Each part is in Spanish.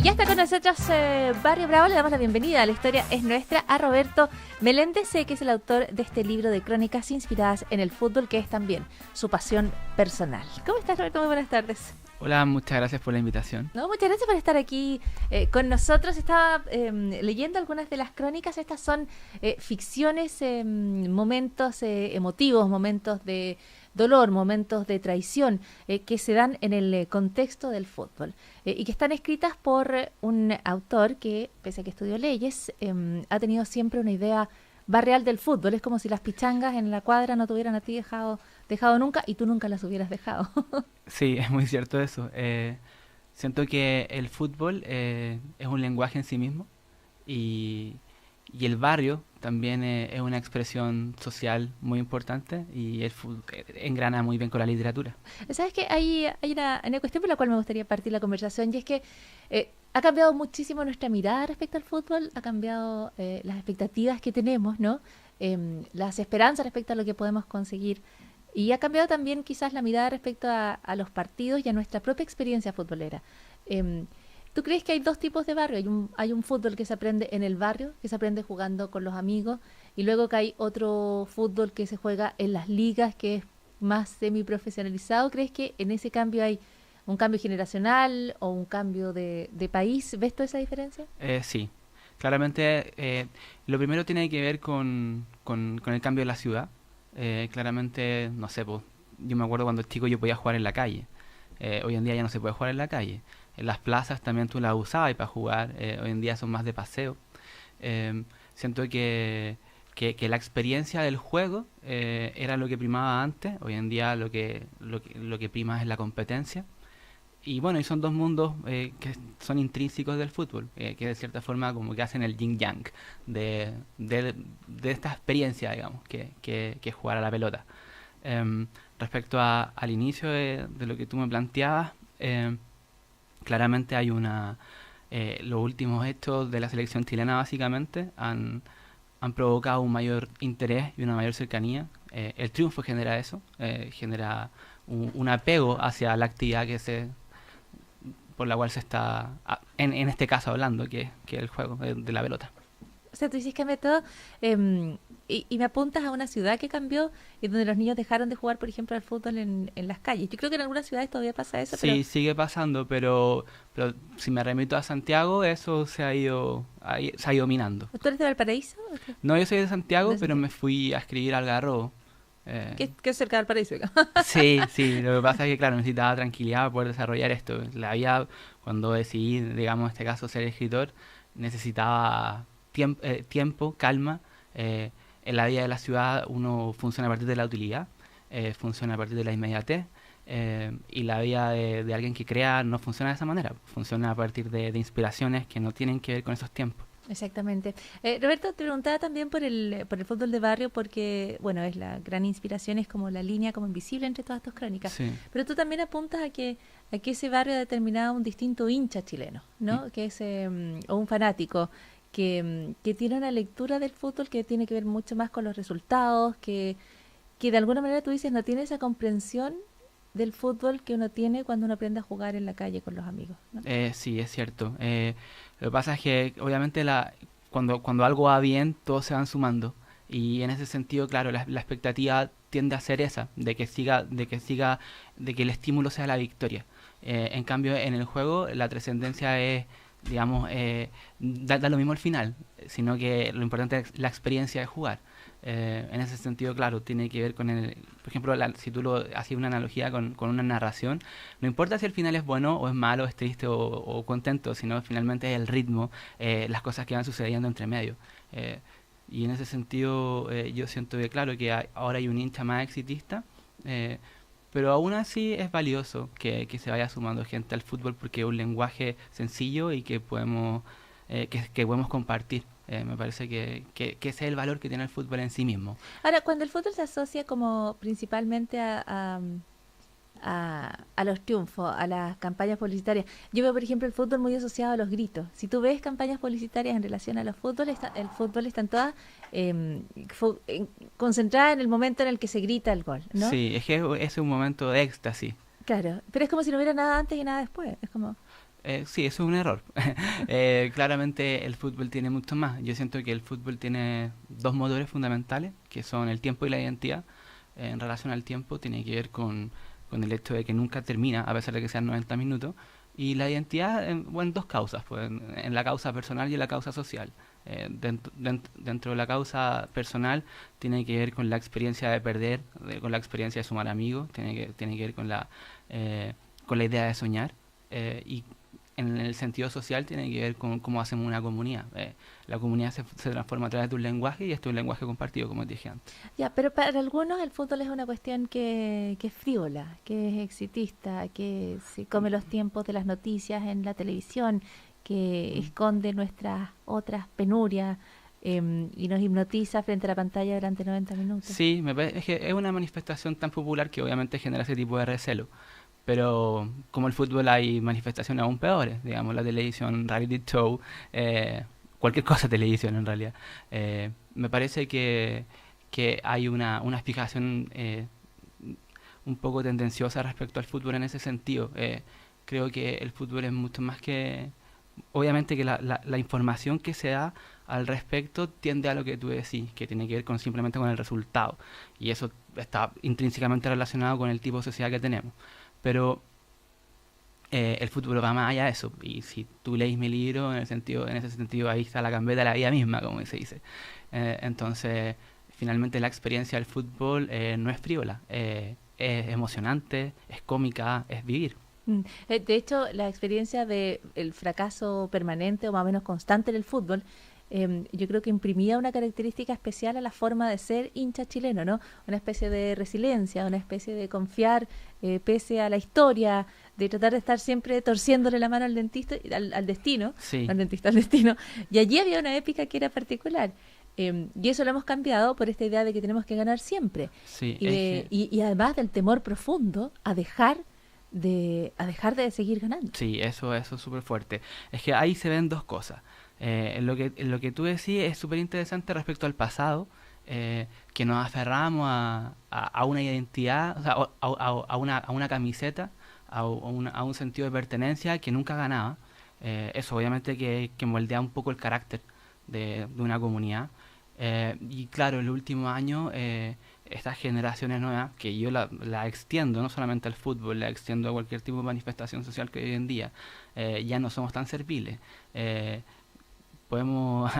Ya está con nosotros Barrio Bravo. Le damos la bienvenida a La Historia es Nuestra a Roberto Meléndez, que es el autor de este libro de crónicas inspiradas en el fútbol, que es también su pasión personal. ¿Cómo estás, Roberto? Muy buenas tardes. Hola, muchas gracias por la invitación. No, muchas gracias por estar aquí con nosotros. Estaba leyendo algunas de las crónicas. Estas son ficciones, momentos emotivos, momentos de dolor, momentos de traición que se dan en el contexto del fútbol y que están escritas por un autor que, pese a que estudió leyes, ha tenido siempre una idea barrial del fútbol. Es como si las pichangas en la cuadra no te hubieran a ti dejado nunca y tú nunca las hubieras dejado. Sí, es muy cierto eso. Siento que el fútbol es un lenguaje en sí mismo y el barrio también es una expresión social muy importante y el fútbol engrana muy bien con la literatura. ¿Sabes qué? Hay una cuestión por la cual me gustaría partir la conversación, y es que ha cambiado muchísimo nuestra mirada respecto al fútbol, ha cambiado las expectativas que tenemos, ¿no? Las esperanzas respecto a lo que podemos conseguir. Y ha cambiado también quizás la mirada respecto a los partidos y a nuestra propia experiencia futbolera. ¿Tú crees que hay dos tipos de barrio? Hay un fútbol que se aprende en el barrio, que se aprende jugando con los amigos, y luego que hay otro fútbol que se juega en las ligas, que es más semiprofesionalizado. ¿Crees que en ese cambio hay un cambio generacional o un cambio de país? ¿Ves toda esa diferencia? Sí, claramente lo primero tiene que ver con el cambio de la ciudad. Claramente, no sé, pues, yo me acuerdo cuando chico yo podía jugar en la calle. Hoy en día ya no se puede jugar en la calle. En las plazas también tú las usabas para jugar. Hoy en día son más de paseo. Siento que la experiencia del juego era lo que primaba antes. Hoy en día lo que prima es la competencia. Y bueno, y son dos mundos que son intrínsecos del fútbol, que de cierta forma como que hacen el yin-yang de esta experiencia, digamos, que es jugar a la pelota. Respecto al inicio de lo que tú me planteabas, claramente hay los últimos hechos de la selección chilena básicamente han provocado un mayor interés y una mayor cercanía. El triunfo genera eso, genera un apego hacia la actividad por la cual se está, en este caso hablando, que es el juego de la pelota. O sea, tú dices que cambió todo, y me apuntas a una ciudad que cambió y donde los niños dejaron de jugar, por ejemplo, al fútbol en las calles. Yo creo que en algunas ciudades todavía pasa eso. Sí, sigue pasando, pero si me remito a Santiago, eso se ha ido minando. ¿Tú eres de Valparaíso? No, yo soy de Santiago, pero me fui a escribir al Algarrobo. ¿Qué es cerca de Valparaíso? Sí, lo que pasa es que, claro, necesitaba tranquilidad para poder desarrollar esto. Cuando decidí, digamos, en este caso, ser escritor, necesitaba tiempo, calma. En la vida de la ciudad uno funciona a partir de la utilidad, funciona a partir de la inmediatez, y la vida de alguien que crea no funciona de esa manera, funciona a partir de inspiraciones que no tienen que ver con esos tiempos. Exactamente. Roberto, te preguntaba también por el fútbol de barrio, porque, bueno, es la gran inspiración, es como la línea como invisible entre todas tus crónicas. Sí. Pero tú también apuntas a que ese barrio ha determinado un distinto hincha chileno, ¿no? Que es o un fanático que tiene una lectura del fútbol que tiene que ver mucho más con los resultados, que de alguna manera tú dices no tiene esa comprensión del fútbol que uno tiene cuando uno aprende a jugar en la calle con los amigos, ¿no? Sí, es cierto. Lo que pasa es que obviamente cuando algo va bien, todos se van sumando. Y en ese sentido, claro, la expectativa tiende a ser esa, de que el estímulo sea la victoria. En cambio, en el juego, la trascendencia es, digamos, da lo mismo al final, sino que lo importante es la experiencia de jugar. En ese sentido, claro, tiene que ver con por ejemplo, si tú hacías una analogía con una narración, no importa si el final es bueno o es malo, es triste o contento, sino finalmente es el ritmo, las cosas que van sucediendo entre medio. Y en ese sentido, yo siento que, claro, que ahora hay un hincha más exitista, pero aún así es valioso que se vaya sumando gente al fútbol, porque es un lenguaje sencillo y que podemos compartir. Me parece que ese es el valor que tiene el fútbol en sí mismo. Ahora, cuando el fútbol se asocia como principalmente a los triunfos, a las campañas publicitarias, yo veo, por ejemplo, el fútbol muy asociado a los gritos. Si tú ves campañas publicitarias en relación a el fútbol están todas concentradas en el momento en el que se grita el gol, ¿no? Sí, es que es un momento de éxtasis. Claro, pero es como si no hubiera nada antes y nada después. Es como... Sí, eso es un error. Claramente el fútbol tiene mucho más. Yo siento que el fútbol tiene dos motores fundamentales, que son el tiempo y la identidad. En relación al tiempo, tiene que ver con el hecho de que nunca termina, a pesar de que sean 90 minutos. Y la identidad, bueno, en dos causas, pues, en la causa personal y en la causa social. Dentro de la causa personal tiene que ver con la experiencia de perder, con la experiencia de sumar amigos, tiene que ver con la idea de soñar. Y en el sentido social tiene que ver con cómo hacemos una comunidad. La comunidad se transforma a través de un lenguaje y esto es un lenguaje compartido, como dije antes. Ya, pero para algunos el fútbol es una cuestión que es frívola, que es exitista, que se come los tiempos de las noticias en la televisión, que Mm. esconde nuestras otras penurias y nos hipnotiza frente a la pantalla durante 90 minutos. Sí, es que es una manifestación tan popular que obviamente genera ese tipo de recelo. Pero como el fútbol hay manifestaciones aún peores, digamos, la televisión, reality show, cualquier cosa de televisión en realidad. Me parece que hay una explicación un poco tendenciosa respecto al fútbol en ese sentido. Creo que el fútbol es mucho más que... Obviamente que la información que se da al respecto tiende a lo que tú decís, que tiene que ver con simplemente con el resultado. Y eso está intrínsecamente relacionado con el tipo de sociedad que tenemos. Pero el fútbol va más allá de eso. Y si tú leís mi libro, en ese sentido, ahí está la gambeta de la vida misma, como se dice. Entonces, finalmente la experiencia del fútbol no es frívola, es emocionante, es cómica, es vivir. De hecho, la experiencia de el fracaso permanente o más o menos constante del fútbol, yo creo que imprimía una característica especial a la forma de ser hincha chileno, ¿no? Una especie de resiliencia, una especie de confiar pese a la historia, de tratar de estar siempre torciéndole la mano al dentista, al destino, no Sí, al dentista, al destino. Y allí había una épica que era particular. Y eso lo hemos cambiado por esta idea de que tenemos que ganar siempre. sí, Y, es que... y además del temor profundo a dejar de seguir ganando. Sí, eso es súper fuerte. Es que ahí se ven dos cosas. En lo que tú decís es súper interesante respecto al pasado, que nos aferramos a una identidad, o sea, a una camiseta, a un sentido de pertenencia que nunca ganaba. Eso obviamente que moldea un poco el carácter de una comunidad. Y claro, en los últimos años, estas generaciones nuevas, que yo la extiendo no solamente al fútbol, la extiendo a cualquier tipo de manifestación social que hoy en día, ya no somos tan serviles. Eh, podemos,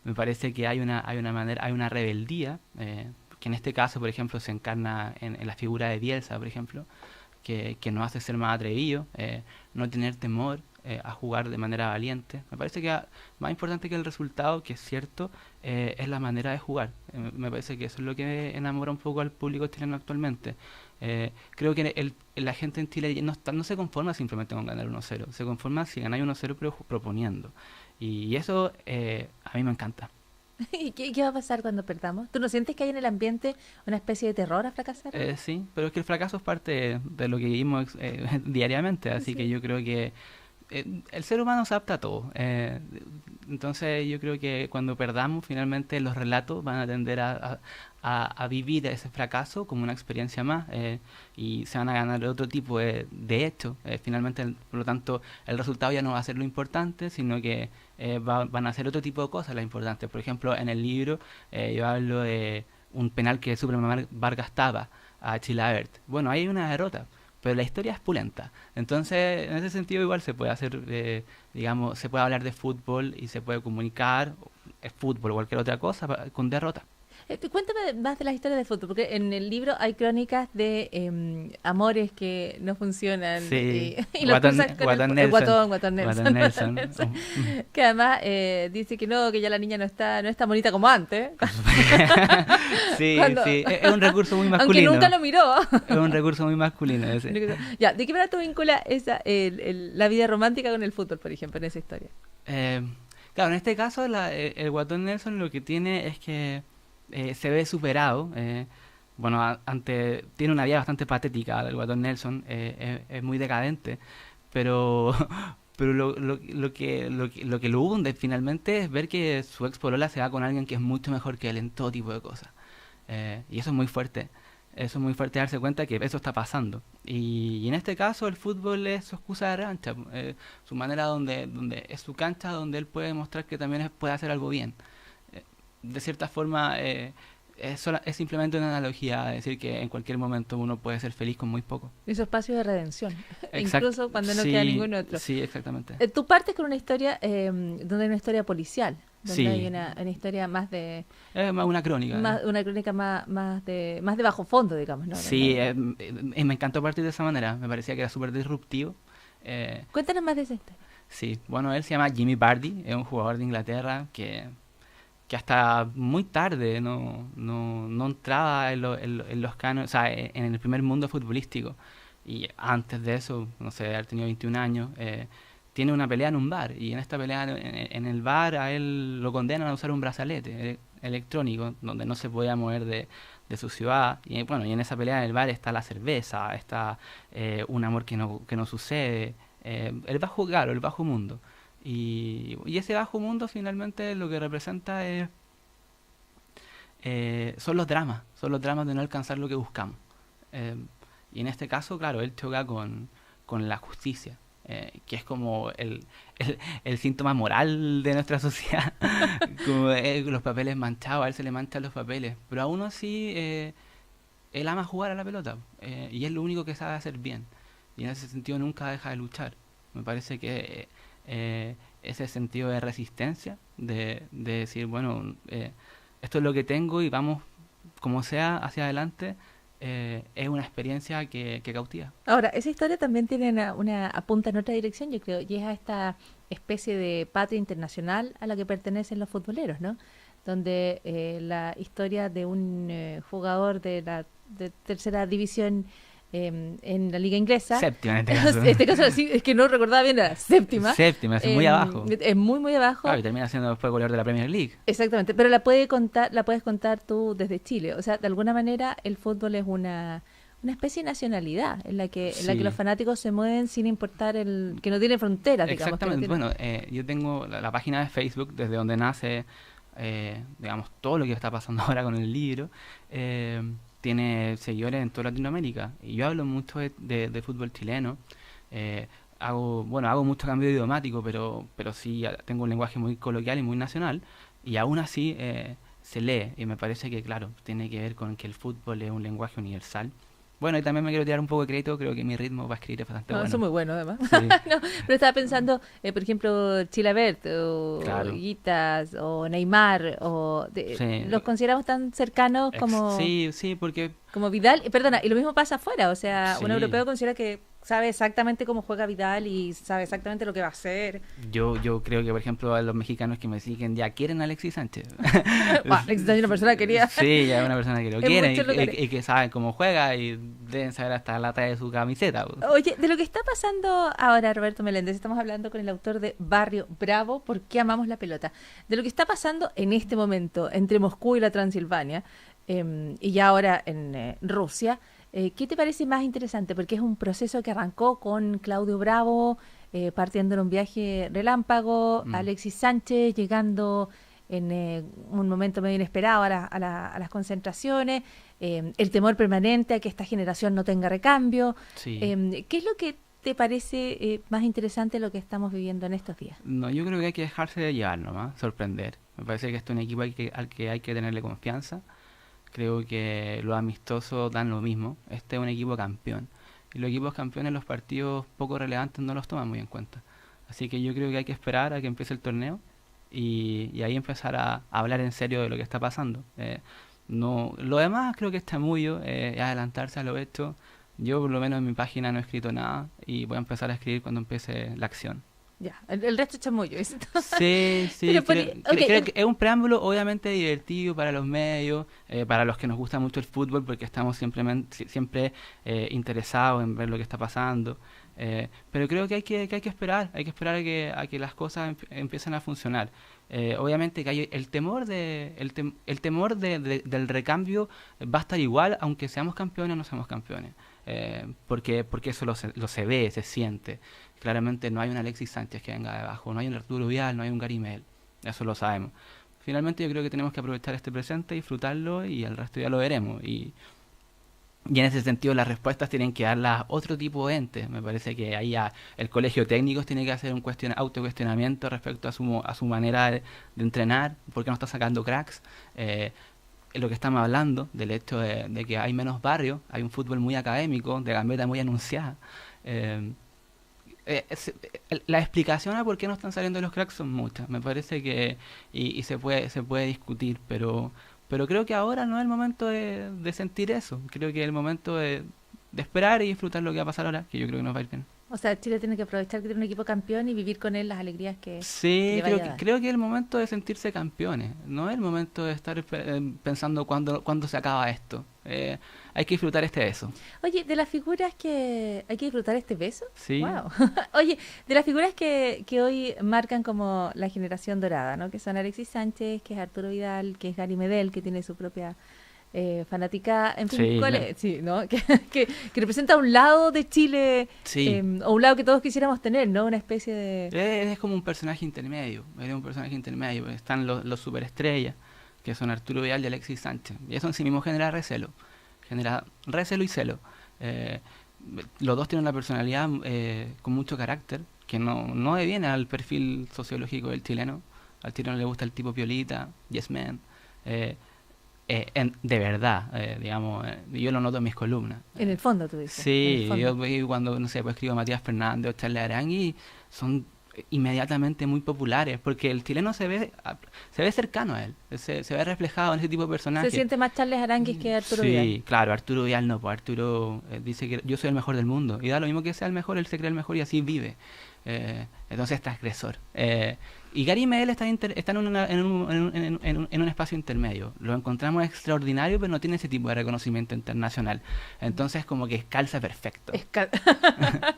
me parece que hay una manera, hay una rebeldía, que en este caso, por ejemplo, se encarna en la figura de Bielsa, por ejemplo, que nos hace ser más atrevidos, no tener temor a jugar de manera valiente. Me parece que más importante que el resultado, que es cierto, es la manera de jugar. Me parece que eso es lo que enamora un poco al público chileno actualmente. Creo que la gente en Chile no se conforma simplemente con ganar 1-0, se conforma si ganáis 1-0 pero proponiendo. Y eso a mí me encanta. ¿Y qué va a pasar cuando perdamos? ¿Tú no sientes que hay en el ambiente una especie de terror a fracasar? Sí, pero es que el fracaso es parte de lo que vivimos diariamente, así que Sí. yo creo que el ser humano se adapta a todo. Entonces yo creo que cuando perdamos, finalmente los relatos van a tender a vivir ese fracaso como una experiencia más, y se van a ganar otro tipo de hechos. Finalmente, por lo tanto, el resultado ya no va a ser lo importante, sino que van a ser otro tipo de cosas las importantes. Por ejemplo, en el libro yo hablo de un penal que Superman Vargas tapa a Chilavert. Bueno, hay una derrota, pero la historia es pulenta. Entonces, en ese sentido igual se puede hacer, digamos, se puede hablar de fútbol y se puede comunicar fútbol o cualquier otra cosa con derrota. Cuéntame más de las historias de fútbol, porque en el libro hay crónicas de amores que no funcionan Sí, y los cruzan con Guatón el Nelson. Guatón Guatón Nelson, Guatón Nelson. Nelson, que además dice que no, que ya la niña no es tan bonita como antes, Sí, cuando, sí, es un recurso muy aunque nunca masculino. lo miró. Es un recurso muy masculino ese. Ya, ¿de qué manera tú vinculas la vida romántica con el fútbol, por ejemplo, en esa historia? Eh, claro, en este caso el Guatón Nelson lo que tiene es que se ve superado. Bueno, tiene una vida bastante patética el Guatón Nelson, es muy decadente, pero pero lo que lo hunde finalmente es ver que su ex polola se va con alguien que es mucho mejor que él en todo tipo de cosas. Y eso es muy fuerte. Eso es muy fuerte darse cuenta que eso está pasando. Y en este caso el fútbol es su excusa de revancha, su manera donde es su cancha donde él puede mostrar que también puede hacer algo bien. De cierta forma es simplemente una analogía a decir que en cualquier momento uno puede ser feliz con muy poco. Esos espacios de redención, Exacto. incluso cuando no queda ningún otro. Sí, exactamente. Tú partes con una historia donde hay una historia policial, donde Sí. hay una historia más de... Es más una crónica. una crónica más de bajo fondo, digamos, ¿no? Sí, me encantó partir de esa manera. Me parecía que era súper disruptivo. Cuéntanos más de esa historia. Sí, bueno, él se llama Jimmy Vardy, es un jugador de Inglaterra que hasta muy tarde no entraba en los cánones, o sea, en el primer mundo futbolístico. Y antes de eso, no sé, haber tenido 21 años, tiene una pelea en un bar. Y en esta pelea en el bar a él lo condenan a usar un brazalete electrónico donde no se podía mover de su ciudad. Y bueno, y en esa pelea en el bar está la cerveza, está un amor que no sucede, el bajo, claro, el bajo mundo. Y ese bajo mundo finalmente lo que representa son los dramas de no alcanzar lo que buscamos. Y en este caso, claro, él choca con la justicia, que es como el síntoma moral de nuestra sociedad, como los papeles manchados, a él se le manchan los papeles, pero aún así él ama jugar a la pelota y es lo único que sabe hacer bien, y en ese sentido nunca deja de luchar. Me parece que ese sentido de resistencia, de decir, bueno, esto es lo que tengo y vamos como sea hacia adelante, es una experiencia que cautiva. Ahora, esa historia también tiene una apunta en otra dirección, yo creo, y es a esta especie de patria internacional a la que pertenecen los futboleros, ¿no? Donde la historia de un jugador de la tercera división en la liga inglesa. Séptima en este caso. En este caso sí, es que no recordaba bien, era séptima. Séptima, es muy abajo. Es muy abajo. Claro, y termina siendo después goleador de la Premier League. Exactamente, pero la puedes contar tú desde Chile. O sea, de alguna manera el fútbol es una especie de nacionalidad en la que los fanáticos se mueven sin importar que no tiene fronteras, digamos. Exactamente, bueno, yo tengo la página de Facebook desde donde nace, digamos, todo lo que está pasando ahora con el libro. Tiene seguidores en toda Latinoamérica y yo hablo mucho de fútbol chileno. Hago mucho cambio idiomático, pero sí tengo un lenguaje muy coloquial y muy nacional, y aún así se lee, y me parece que, claro, tiene que ver con que el fútbol es un lenguaje universal. Bueno, y también me quiero tirar un poco de crédito, creo que mi ritmo para escribir es bastante bueno. Eso es muy bueno, además. Sí. No, pero estaba pensando, por ejemplo, Chilabert, o Claro. Guitas, o Neymar, Sí. los consideramos tan cercanos como... Sí, porque... Como Vidal, perdona, y lo mismo pasa afuera, o sea, un Sí. europeo considera que sabe exactamente cómo juega Vidal y sabe exactamente lo que va a hacer. Yo creo que, por ejemplo, a los mexicanos que me siguen ya quieren a Alexis Sánchez. Alexis Sánchez es una persona querida. Sí, ya es una persona que lo En quiere muchos lugares. y que sabe cómo juega y deben saber hasta la talla de su camiseta. Oye, de lo que está pasando ahora, Roberto Meléndez, estamos hablando con el autor de Barrio Bravo, ¿por qué amamos la pelota? De lo que está pasando en este momento entre Moscú y la Transilvania, y ya ahora en Rusia, ¿qué te parece más interesante? Porque es un proceso que arrancó con Claudio Bravo, partiendo en un viaje relámpago, Alexis Sánchez llegando en un momento medio inesperado a las concentraciones, el temor permanente a que esta generación no tenga recambio. Sí. ¿Qué es lo que te parece más interesante lo que estamos viviendo en estos días? No, yo creo que hay que dejarse de llevar nomás, sorprender. Me parece que este es un equipo al que hay que tenerle confianza. Creo que los amistosos dan lo mismo. Este es un equipo campeón. Y los equipos campeones, los partidos poco relevantes no los toman muy en cuenta. Así que yo creo que hay que esperar a que empiece el torneo y ahí empezar a hablar en serio de lo que está pasando. No, lo demás creo que está muy adelantarse a lo hecho. Yo por lo menos en mi página no he escrito nada y voy a empezar a escribir cuando empiece la acción. Ya, el resto es chamullo. Sí, Pero creo que es un preámbulo obviamente divertido para los medios, para los que nos gusta mucho el fútbol, porque estamos siempre interesados en ver lo que está pasando. Pero creo que hay que esperar a que las cosas empiecen a funcionar. Obviamente que hay el temor del recambio va a estar igual, aunque seamos campeones o no seamos campeones. Porque eso lo se ve, se siente. Claramente no hay un Alexis Sánchez que venga de abajo, no hay un Arturo Vidal, no hay un Gary Medel, eso lo sabemos. Finalmente yo creo que tenemos que aprovechar este presente, disfrutarlo y el resto ya lo veremos. Y Y en ese sentido las respuestas tienen que darlas otro tipo de entes. Me parece que ahí el colegio técnico tiene que hacer un autocuestionamiento respecto a su manera de entrenar, por qué no está sacando cracks. Lo que estamos hablando, del hecho de que hay menos barrios, hay un fútbol muy académico, de gambeta muy anunciada. Eh, la explicación a por qué no están saliendo los cracks son muchas. Me parece que y se puede discutir, pero creo que ahora no es el momento de sentir eso. Creo que es el momento de esperar y disfrutar lo que va a pasar ahora, que yo creo que nos va a ir bien. O sea, Chile tiene que aprovechar que tiene un equipo campeón y vivir con él las alegrías que Sí, le vaya a dar. creo que es el momento de sentirse campeones. No es el momento de estar pensando cuándo se acaba esto. Hay que disfrutar este beso. Oye, de las figuras que... ¿Hay que disfrutar este beso? Sí. Wow. Oye, de las figuras que hoy marcan como la generación dorada, ¿no? Que son Alexis Sánchez, que es Arturo Vidal, que es Gary Medel, que tiene su propia fanática, en fin, Sí, ¿cuál claro. es? Sí, ¿no? Que representa un lado de Chile, Sí. o un lado que todos quisiéramos tener, ¿no? Una especie de... Es como un personaje intermedio. Es un personaje intermedio. Están los superestrellas, que son Arturo Vidal y Alexis Sánchez. Y eso en sí mismo genera recelo. Genera recelo y celo. Eh, los dos tienen una personalidad con mucho carácter, que no deviene al perfil sociológico del chileno. Al chileno le gusta el tipo piolita, yes man. De verdad, digamos, yo lo noto en mis columnas. En el fondo, tú dices. En el Sí, fondo. yo cuando, no sé, pues escribo a Matías Fernández o Charles Arangui, son inmediatamente muy populares, porque el chileno se ve cercano a él, se ve reflejado en ese tipo de Se personajes. siente más Charles Aranguis que Arturo Sí, Vidal. claro, Arturo Vidal no, pues Arturo dice que yo soy el mejor del mundo, y da lo mismo que sea el mejor, él se cree el mejor y así vive. Entonces es transgresor. Y Gary Medel está en un espacio intermedio. Lo encontramos extraordinario, pero no tiene ese tipo de reconocimiento internacional. Entonces como que calza perfecto.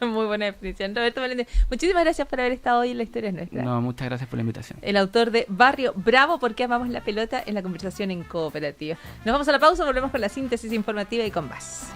Muy buena definición. Roberto Meléndez, muchísimas gracias por haber estado hoy en La Historia es Nuestra. No, muchas gracias por la invitación. El autor de Barrio Bravo, ¿por qué amamos la pelota? En la conversación en cooperativa. Nos vamos a la pausa, volvemos con la síntesis informativa y con más.